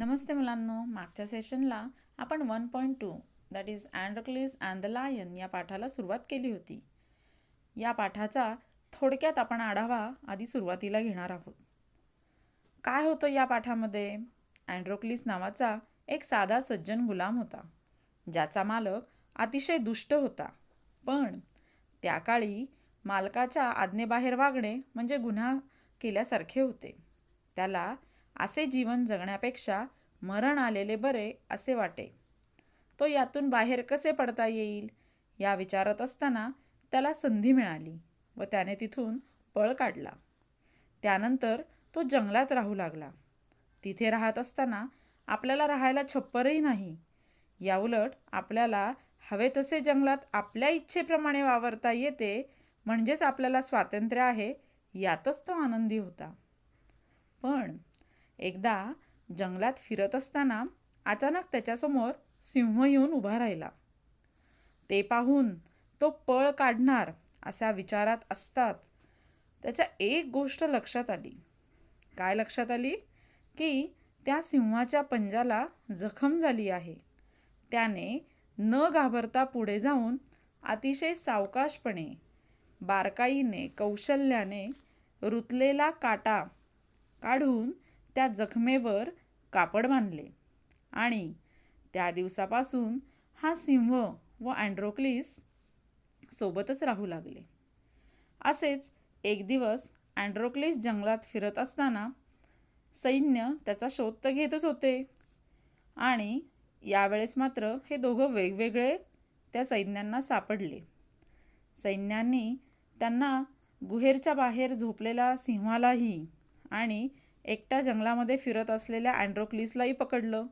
नमस्ते मुलांनो, मागच्या सेशनला आपण 1.2 that is Androcles and the lion या पाठाला सुरुवात केली होती. या पाठाचा थोडक्यात आपण आढावा आधी सुरुवातीला घेणार आहोत. काय होतं या पाठामध्ये? अँड्रोक्लिस नावाचा एक साधा सज्जन गुलाम होता, ज्याचा मालक अतिशय दुष्ट होता. पण त्या काळी मालकाच्या आज्ञेबाहेर वागणे म्हणजे गुन्हा केल्यासारखे होते. त्याला असे जीवन जगण्यापेक्षा मरण आलेले बरे असे वाटे. तो यातून बाहेर कसे पडता येईल या विचारत असताना त्याला संधी मिळाली व त्याने तिथून पळ काढला. त्यानंतर तो जंगलात राहू लागला. तिथे राहत असताना आपल्याला राहायला छप्परही नाही. याउलट आपल्याला हवे तसे जंगलात आपल्या इच्छेप्रमाणे वावरता येते, म्हणजेच आपल्याला स्वातंत्र्य आहे, यातच तो आनंदी होता. पण एकदा जंगलात फिरत असताना अचानक त्याच्यासमोर सिंह येऊन उभा राहिला. ते पाहून तो पळ काढणार अशा विचारात असतात त्याच्या एक गोष्ट लक्षात आली. काय लक्षात आली? की त्या सिंहाच्या पंजाला जखम झाली आहे. त्याने न घाबरता पुढे जाऊन अतिशय सावकाशपणे, बारकाईने, कौशल्याने रुतलेला काटा काढून त्या जखमेवर कापड बांधले आणि त्या दिवसापासून हा सिंह व अँड्रोक्लिस सोबतच राहू लागले. असेच एक दिवस अँड्रोक्लिस जंगलात फिरत असताना सैन्य त्याचा शोध तर घेतच होते आणि यावेळेस मात्र हे दोघं वेगवेगळे त्या सैन्यांना सापडले. सैन्यांनी त्यांना गुहेरच्या बाहेर झोपलेल्या सिंहालाही आणि एकट्या जंगलामध्ये फिरत असलेल्या अँड्रोक्लिसलाही पकडलं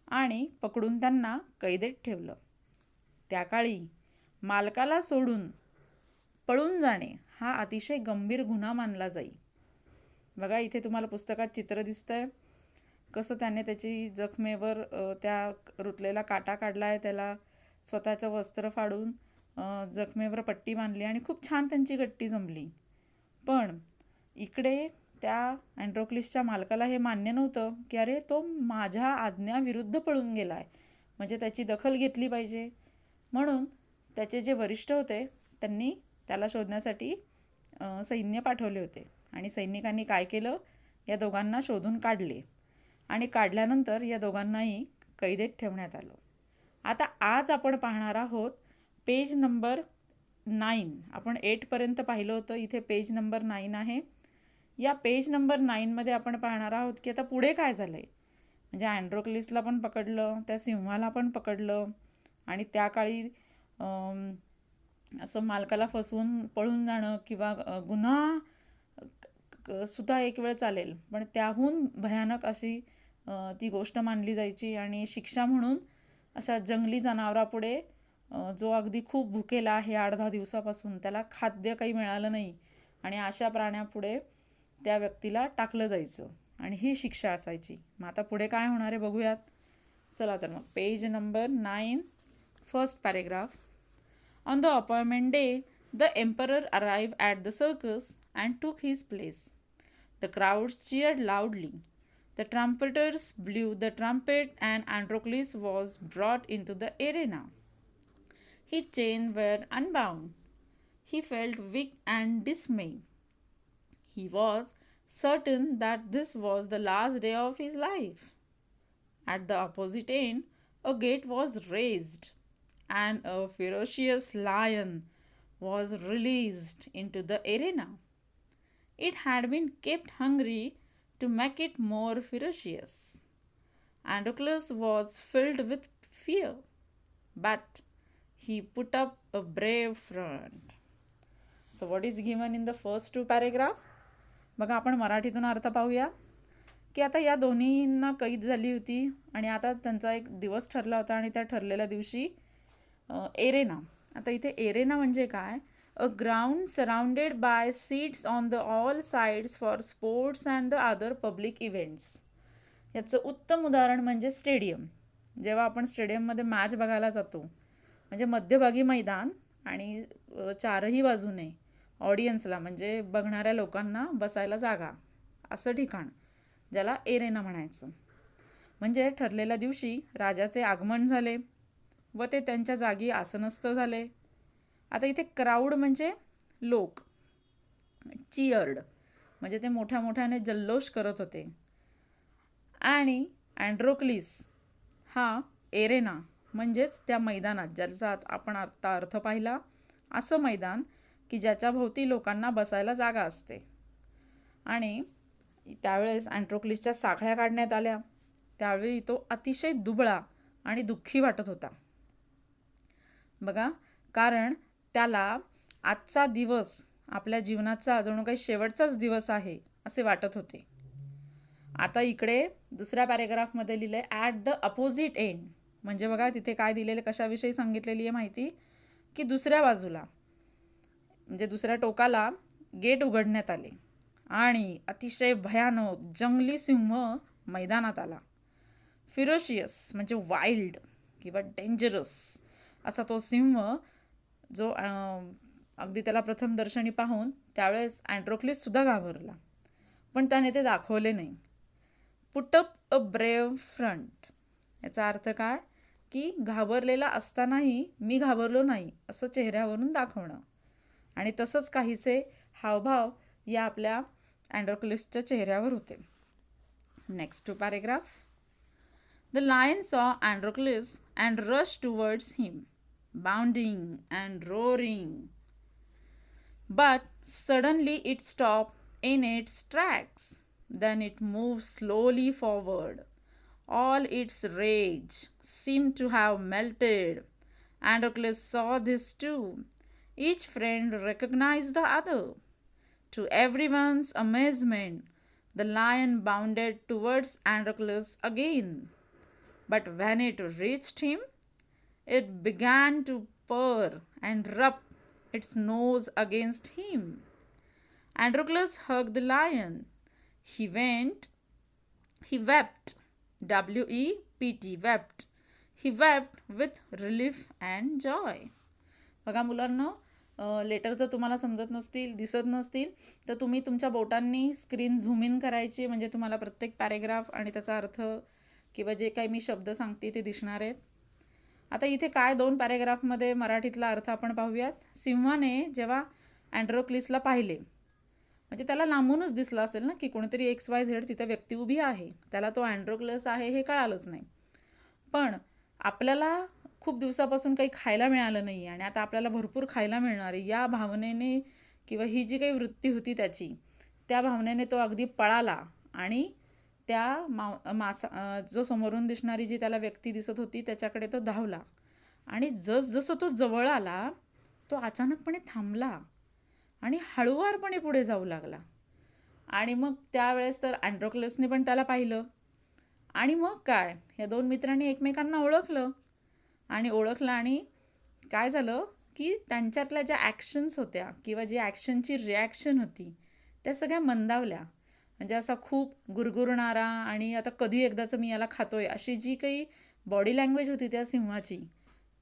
आणि पकडून त्यांना कैदेत ठेवलं. त्या काळी मालकाला सोडून पळून जाणे हा अतिशय गंभीर गुन्हा मानला जाई. बघा, इथे तुम्हाला पुस्तकात चित्र दिसतंय कसं त्याने त्याची जखमेवर त्या रुतलेला काटा काढला आहे, त्याला स्वतःचं वस्त्र फाडून जखमेवर पट्टी बांधली आणि खूप छान त्यांची गट्टी जमली. पण इकडे त्या अँड्रोक्लिसच्या मालकाला हे मान्य नव्हतं की अरे, तो माझ्या आज्ञाविरुद्ध पळून गेला आहे, म्हणजे त्याची दखल घेतली पाहिजे. म्हणून त्याचे जे वरिष्ठ होते त्यांनी त्याला शोधण्यासाठी सैन्य पाठवले होते आणि सैनिकांनी काय केलं, या दोघांना शोधून काढले आणि काढल्यानंतर या दोघांनाही कैदेत ठेवण्यात आलं. आता आज आपण पाहणार आहोत पेज नंबर 9. आपण 8पर्यंत पाहिलं होतं, इथे पेज नंबर 9 आहे. या पेज नंबर 9मध्ये आपण पाहणार आहोत की आता पुढे काय झालं आहे. म्हणजे अँड्रोक्लिसला पण पकडलं, त्या सिंहाला पण पकडलं आणि त्या काळी असं मालकाला फसवून पळून जाणं किंवा गुन्हा सुद्धा एक वेळ चालेल, पण त्याहून भयानक अशी ती गोष्ट मानली जायची आणि शिक्षा म्हणून अशा जंगली जनावरापुढे जो अगदी खूप भुकेला आहे 8-10 दिवसापासून, त्याला खाद्य काही मिळालं नाही आणि अशा प्राण्यापुढे त्या व्यक्तीला टाकलं जायचं आणि ही शिक्षा असायची. मग आता पुढे काय होणार आहे बघूयात. चला तर मग page number 9, first paragraph. On the appointment day the emperor arrived at the circus and टूक his place. The crowd cheered loudly. The trumpeters blew the trumpet and Androcles was brought into the arena. His chains were unbound. He felt weak and dismayed. He was certain that this was the last day of his life. At the opposite end, a gate was raised, and a ferocious lion was released into the arena. It had been kept hungry to make it more ferocious. Androcles was filled with fear, but he put up a brave front. So what is given in the first two paragraph? बघा, आपण मराठीतून अर्थ पाहूया की आता या दोन्हींना कैद झाली होती आणि आता त्यांचा एक दिवस ठरला होता आणि त्या ठरलेल्या दिवशी एरेना. आता इथे एरेना म्हणजे काय? A ground surrounded by seats on the all sides for sports and the other public events. याचं उत्तम उदाहरण म्हणजे स्टेडियम. जेव्हा आपण स्टेडियममध्ये मॅच बघायला जातो, म्हणजे मध्यभागी मैदान आणि चारही बाजूने ऑडियन्सला म्हणजे बघणाऱ्या लोकांना बसायला जागा, असं ठिकाण ज्याला एरेना म्हणायचं. म्हणजे ठरलेल्या दिवशी राजाचे आगमन झाले व ते त्यांच्या जागी आसनस्थ झाले. आता इथे क्राऊड म्हणजे लोक, चिअर्ड म्हणजे ते मोठ्या मोठ्याने जल्लोष करत होते. आणि अँड्रोक्लिस हा एरेना म्हणजेच त्या मैदानात, ज्याचा आपण आता अर्थ पाहिला, असं मैदान की ज्याच्या भोवती लोकांना बसायला जागा असते. आणि त्यावेळेस अँड्रोक्लिसच्या साखळ्या काढण्यात आल्या. त्यावेळी तो अतिशय दुबळा आणि दुःखी वाटत होता. बघा, कारण त्याला आजचा दिवस आपल्या जीवनाचा जणू काही शेवटचाच दिवस आहे असे वाटत होते. आता इकडे दुसऱ्या पॅरेग्राफमध्ये लिहिलं आहे ॲट द अपोजिट एंड. म्हणजे बघा तिथे काय दिलेले, कशाविषयी सांगितलेली आहे माहिती, की दुसऱ्या बाजूला म्हणजे दुसऱ्या टोकाला गेट उघडण्यात आले आणि अतिशय भयानक जंगली सिंह मैदानात आला. फिरोशियस म्हणजे वाईल्ड किंवा डेंजरस असा तो सिंह, जो अगदी त्याला प्रथम दर्शनी पाहून त्यावेळेस अँड्रोक्लिससुद्धा घाबरला, पण त्याने ते दाखवले नाही. पुट अप अ ब्रेव्ह फ्रंट. याचा अर्थ काय, की घाबरलेला असतानाही मी घाबरलो नाही असं चेहऱ्यावरून दाखवणं. आणि तसंच काहीसे हावभाव या आपल्या अँड्रोक्लिसच्या चेहऱ्यावर होते. Next to paragraph. The lion saw Androclus and rushed towards him, bounding and roaring. But suddenly it stopped in its tracks. Then it moved slowly forward. All its rage seemed to have melted. Androclus saw this too. Each friend recognized the other. To everyone's amazement, the lion bounded towards Androclus again. But when it reached him, it began to purr and rub its nose against him. Androclus hugged the lion. He wept, W-E-P-T, wept. He wept with relief and joy. बघा मुलांना, letter जर तुम्हाला समजत नसतील, दिसत नसतील, तर तुम्ही तुमच्या बोटांनी स्क्रीन झूम इन करायची, म्हणजे तुम्हाला प्रत्येक पॅरेग्राफ आणि त्याचा अर्थ किंवा जे काही मी शब्द सांगते ते दिसणार आहेत. आता इथे काय 2 पॅरेग्राफमध्ये मराठीतला अर्थ आपण पाहूयात. सिंहाने जेव्हा अँड्रोक्लिसला पाहिले, म्हणजे त्याला लांबूनच दिसलं असेल ना की कोणीतरी XYZ तिथे व्यक्ती उभी आहे, त्याला तो अँड्रोक्लस आहे हे कळालंच नाही. पण आपल्याला खूप दिवसापासून काही खायला मिळालं नाही आणि आता आपल्याला भरपूर खायला मिळणार आहे या भावनेने किंवा ही जी काही वृत्ती होती त्याची, त्या भावनेने तो अगदी पळाला आणि त्या जो समोरून दिसणारी जी त्याला व्यक्ती दिसत होती त्याच्याकडे तो धावला. आणि जसजसं तो जवळ आला, तो अचानकपणे थांबला आणि हळुवारपणे पुढे जाऊ लागला. आणि मग त्यावेळेस तर अँड्रोक्लसने पण त्याला पाहिलं आणि मग काय, या 2 मित्रांनी एकमेकांना ओळखलं. आणि काय झालं की त्यांच्यातल्या ज्या ॲक्शन्स होत्या किंवा जी ॲक्शनची रिॲक्शन होती त्या सगळ्या मंदावल्या. म्हणजे असा खूप गुरगुरणारा आणि आता कधी एकदाचं मी याला खातोय अशी जी काही बॉडी लँग्वेज होती त्या सिंहाची,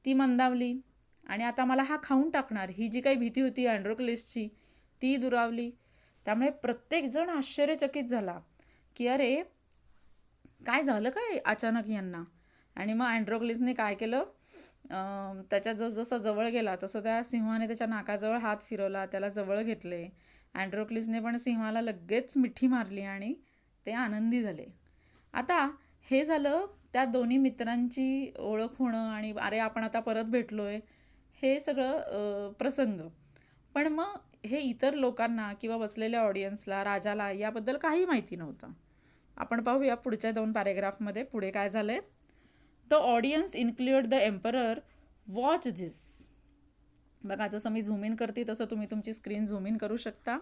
ती मंदावली. आणि आता मला हा खाऊन टाकणार ही जी काही भीती होती अँड्रोक्लिसची, ती दुरावली. त्यामुळे प्रत्येकजण आश्चर्यचकित झाला की अरे काय झालं काय अचानक यांना. आणि मग अँड्रोक्लिसने काय केलं, त्याच्या जसं जवळ गेला तसं त्या सिंहाने त्याच्या नाकाजवळ हात फिरवला, त्याला जवळ घेतले. अँड्रोक्लिसने पण सिंहाला लगेच मिठी मारली आणि ते आनंदी झाले. आता हे झालं त्या दोन्ही मित्रांची ओळख होणं आणि अरे आपण आता परत भेटलोय हे सगळं प्रसंग. पण मग हे इतर लोकांना किंवा बसलेल्या ऑडियन्सला, राजाला याबद्दल काही माहिती नव्हतं. आपण पाहूया पुढच्या 2 पॅरेग्राफमध्ये पुढे काय झालं आहे. The audience include the emperor watch this. बघा जसं मी झूम इन करते तसं तुम्ही तुमची स्क्रीन झूम इन करू शकता.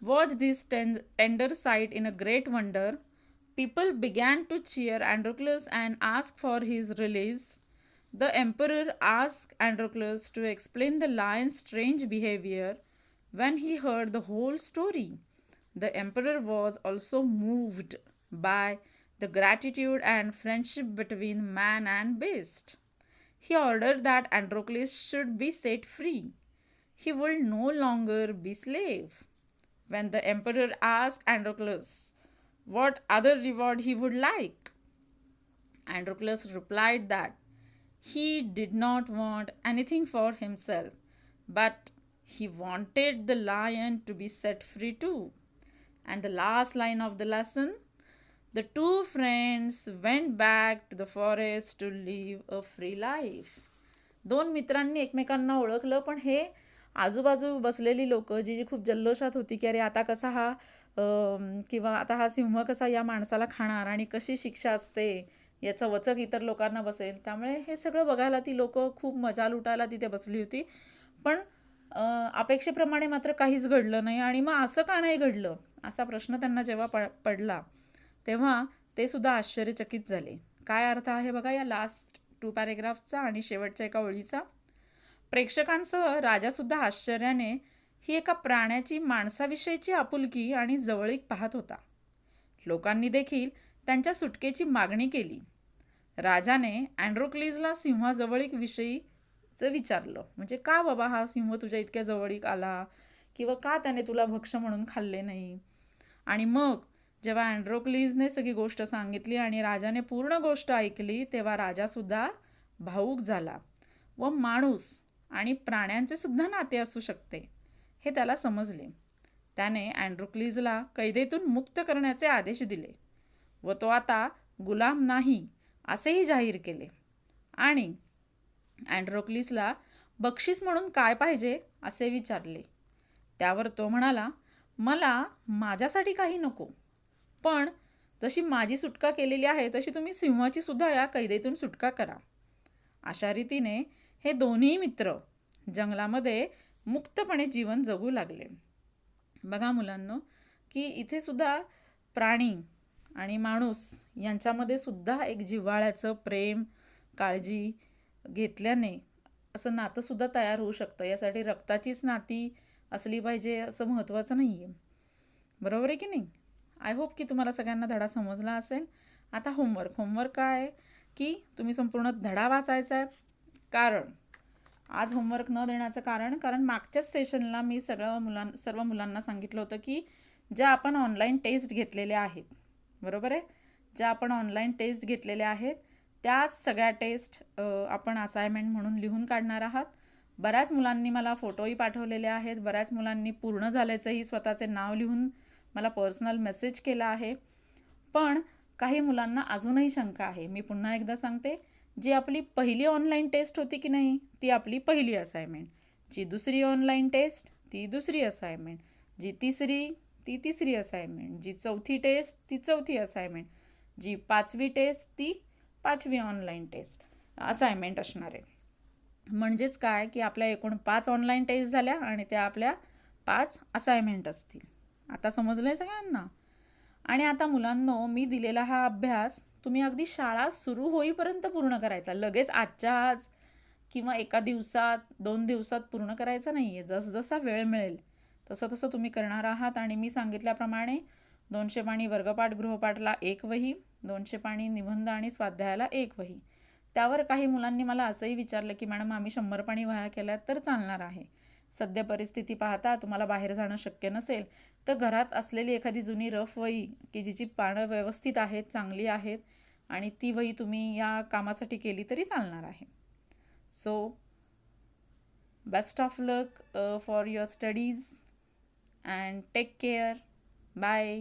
Watch this tender site in a great wonder. People began to cheer Androclus and ask for his release. The emperor asked Androclus to explain the lion's strange behavior. When he heard the whole story, the emperor was also moved by the gratitude and friendship between man and beast. He ordered that Androclus should be set free. He would no longer be slave. When the emperor asked Androclus what other reward he would like, Androclus replied that he did not want anything for himself, but he wanted the lion to be set free too. And the last line of the lesson, the two friends went back to the forest to live a free life. दोन मित्रांनी एकमेकांना ओळखलं, पण हे आजूबाजू बसलेली लोक जी जी खूप जल्लोषात होती की अरे आता कसा हा किंवा आता हा सिंह कसा या माणसाला खाणार आणि कशी शिक्षा असते याचं वचक इतर लोकांना बसेल, त्यामुळे हे सगळं बघायला ती लोक खूप मजा लुटायला तिथे बसली होती. पण अपेक्षेप्रमाणे मात्र काहीच घडलं नाही. आणि मग असं का नाही घडलं असा प्रश्न त्यांना जेव्हा पडला तेव्हा ते सुद्धा आश्चर्यचकित झाले. काय अर्थ आहे बघा या लास्ट 2 पॅरेग्राफ्सचा आणि शेवटच्या एका ओळीचा. प्रेक्षकांसह राजासुद्धा आश्चर्याने ही एका प्राण्याची माणसाविषयीची आपुलकी आणि जवळीक पाहत होता. लोकांनी देखील त्यांच्या सुटकेची मागणी केली. राजाने अँड्रोक्लीजला सिंहाजवळीक विषयीचं विचारलं, म्हणजे का बाबा हा सिंह तुझ्या इतक्या जवळीक आला किंवा का त्याने तुला भक्ष म्हणून खाल्ले नाही. आणि मग जेव्हा अँड्रोक्लीजने सगळी गोष्ट सांगितली आणि राजाने पूर्ण गोष्ट ऐकली तेव्हा राजासुद्धा भावूक झाला व माणूस आणि प्राण्यांचे सुद्धा नाते असू शकते हे त्याला समजले. त्याने अँड्रोक्लीजला कैदेतून मुक्त करण्याचे आदेश दिले व तो आता गुलाम नाही असेही जाहीर केले. आणि अँड्रोक्लीसला बक्षीस म्हणून काय पाहिजे असे विचारले. त्यावर तो म्हणाला, मला माझ्यासाठी काही नको, पण जशी माझी सुटका केलेली आहे तशी तुम्ही सिंहाची सुद्धा या कैदेतून सुटका करा. अशा रीतीने हे दोन्ही मित्र जंगलामध्ये मुक्तपणे जीवन जगू लागले. बघा मुलांनो की इथे सुद्धा प्राणी आणि माणूस यांच्यामध्ये सुद्धा एक जिव्हाळ्याचं प्रेम काळजी घेतल्याने असं नातंसुद्धा तयार होऊ शकतं. यासाठी रक्ताचीच नाती असली पाहिजे असं महत्त्वाचं नाही आहे. बरोबर आहे की नाही. आय होप की तुम्हाला सगळ्यांना धडा समजला असेल. आता होमवर्क काय आहे की तुम्ही संपूर्ण धडा वाचायचा आहे. कारण आज होमवर्क न देण्याचं कारण मागच्याच सेशनला मी सर्व मुलांना सांगितलं होतं की ज्या आपण ऑनलाईन टेस्ट घेतलेल्या आहेत, बरोबर आहे, ज्या आपण ऑनलाईन टेस्ट घेतलेल्या आहेत त्याच सगळ्या टेस्ट आपण असाइनमेंट म्हणून लिहून काढणार आहात. बऱ्याच मुलांनी मला फोटोही पाठवलेले आहेत. बऱ्याच मुलांनी पूर्ण झाल्याचंही स्वतःचे नाव लिहून मला पर्सनल मेसेज केला आहे. पण काही मुलांना अजूनही शंका आहे. मी पुन्हा एकदा सांगते, जी आपली पहिली ऑनलाईन टेस्ट होती की नाही ती आपली पहिली असाइनमेंट, जी दुसरी ऑनलाईन टेस्ट ती दुसरी असाइनमेंट, जी तिसरी ती तिसरी असाइनमेंट, जी चौथी टेस्ट ती चौथी असाइनमेंट, जी 5वी टेस्ट ती 5वी ऑनलाईन टेस्ट असाइनमेंट असणार आहे. म्हणजेच काय की आपल्या एकूण 5 ऑनलाईन टेस्ट झाल्या आणि त्या आपल्या 5 असाइनमेंट असतील. आता समजलं आहे सगळ्यांना. आणि आता मुलांनो मी दिलेला हा अभ्यास तुम्ही अगदी शाळा सुरू होईपर्यंत पूर्ण करायचा. लगेच आजच्या आज किंवा एका दिवसात 2 दिवसात पूर्ण करायचा नाही आहे. जसजसा वेळ मिळेल तसं तसं तुम्ही करणार आहात. आणि मी सांगितल्याप्रमाणे 200 पानी वर्गपाठ गृहपाठला 1 वही, 200 पानी निबंध आणि स्वाध्यायाला 1 वही. त्यावर काही मुलांनी मला असंही विचारलं की मॅडम आम्ही 100 पानी वह्या केल्या तर चालणार आहे. सध्या परिस्थिती पाहता तुम्हाला बाहेर जाणं शक्य नसेल तर घरात असलेली एखादी जुनी रफ वही की जिची पानं व्यवस्थित आहेत, चांगली आहेत आणि ती वही तुम्ही या कामासाठी केली तरी चालणार आहे. So best of luck for your studies and take care. Bye.